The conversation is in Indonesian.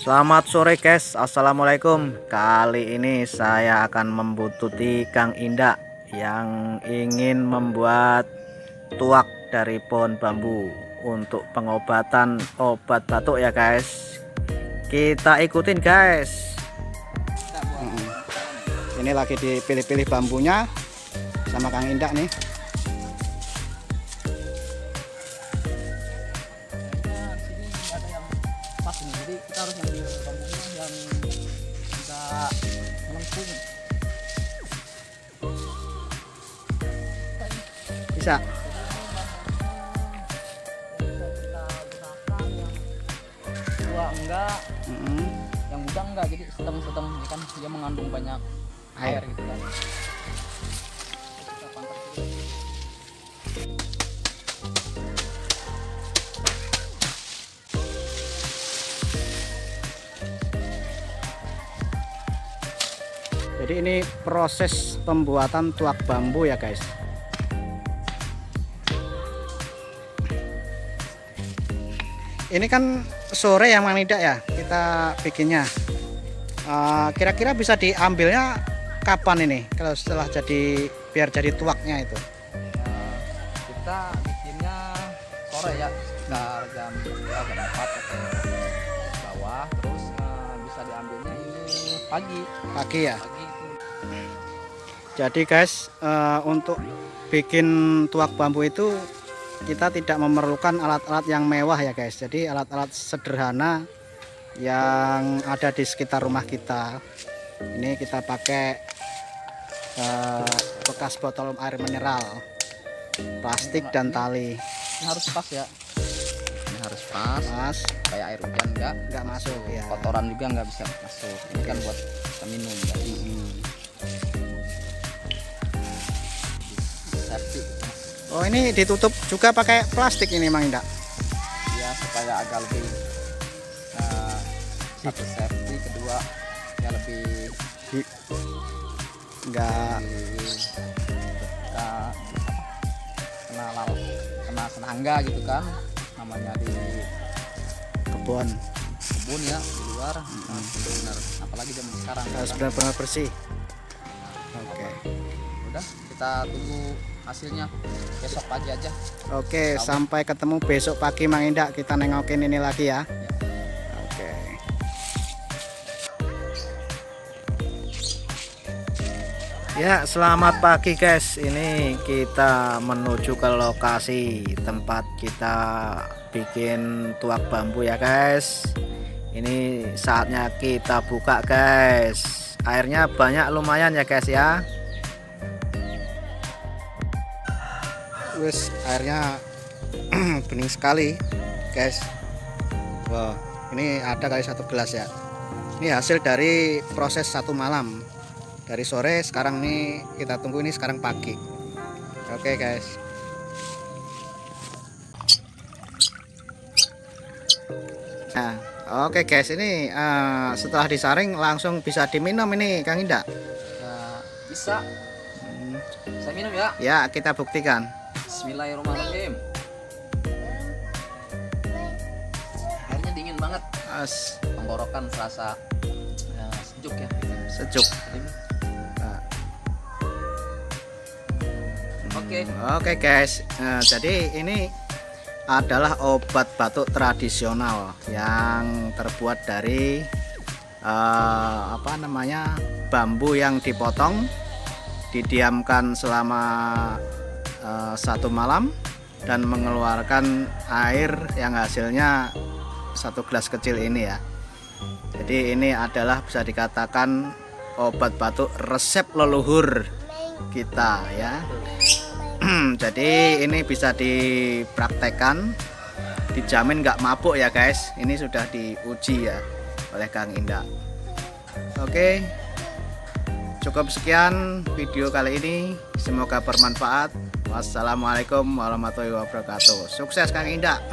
Selamat sore guys, assalamualaikum. Kali ini saya akan membuntuti Kang Indak yang ingin membuat tuak dari pohon bambu untuk pengobatan obat batuk ya guys. Kita ikutin guys. Ini lagi dipilih-pilih bambunya sama Kang Indak nih. Jadi kita harus ngambil bambunya yang tidak melengkung. Bisa. Tua enggak, yang muda enggak, jadi sedang-sedang ini kan dia mengandung banyak air gitu kan. Kita pangkas dulu. Jadi ini proses pembuatan tuak bambu ya guys. Ini kan sore ya Mang Indak ya kita bikinnya. Kira-kira bisa diambilnya kapan ini? Kalau setelah jadi biar jadi tuaknya itu. Kita bikinnya sore ya, sekitar jam 2 jam 4 ke bawah, terus bisa diambilnya ini pagi. Pagi ya. Pagi itu. Jadi guys, untuk bikin tuak bambu itu kita tidak memerlukan alat-alat yang mewah ya guys. Jadi alat-alat sederhana yang ada di sekitar rumah kita. Ini kita pakai bekas botol air mineral, plastik dan tali. Ini harus pas ya. Ini harus pas. Pas, Kayak air hujan nggak masuk ya. kotoran juga nggak bisa masuk. Ini kan buat kita minum kan. Safety Oh ini ditutup juga pakai plastik ini Mang Indak. ya, supaya agak lebih satu safety, kedua ya lebih Nggak kita kena serangga gitu kan, namanya di kebun kebun ya, di luar. Benar, apalagi zaman sekarang harus kan. benar-benar bersih. Oke. Udah, kita tunggu hasilnya besok pagi aja. Oke, sampai ketemu besok pagi Mang Indak, kita nengokin ini lagi ya. Ya. Oke. Ya, selamat pagi guys. Ini kita menuju ke lokasi tempat kita bikin tuak bambu ya guys. Ini saatnya kita buka guys. Airnya banyak lumayan ya guys ya. Wes airnya bening sekali guys. Wah, ini ada kali 1 gelas ya. Ini hasil dari proses 1 malam. Dari sore, sekarang nih kita tunggu, ini sekarang pagi. Oke guys. Nah, oke guys, ini setelah disaring langsung bisa diminum ini Kang Indak. Ya, bisa. Saya minum ya. Ya, kita buktikan. Bismillahirrahmanirrahim. Airnya dingin banget. Tenggorokan serasa sejuk ya. Sejuk. Nah. Oke guys, jadi ini adalah obat batuk tradisional yang terbuat dari bambu yang dipotong, didiamkan selama 1 malam dan mengeluarkan air yang hasilnya 1 gelas kecil ini ya. Jadi ini adalah bisa dikatakan obat batuk resep leluhur kita ya. Jadi ini bisa dipraktekkan, dijamin nggak mabuk ya guys. Ini sudah diuji ya oleh Kang Indak. Oke, cukup sekian video kali ini, semoga bermanfaat. Wassalamualaikum warahmatullahi wabarakatuh. Sukses Kang Indak.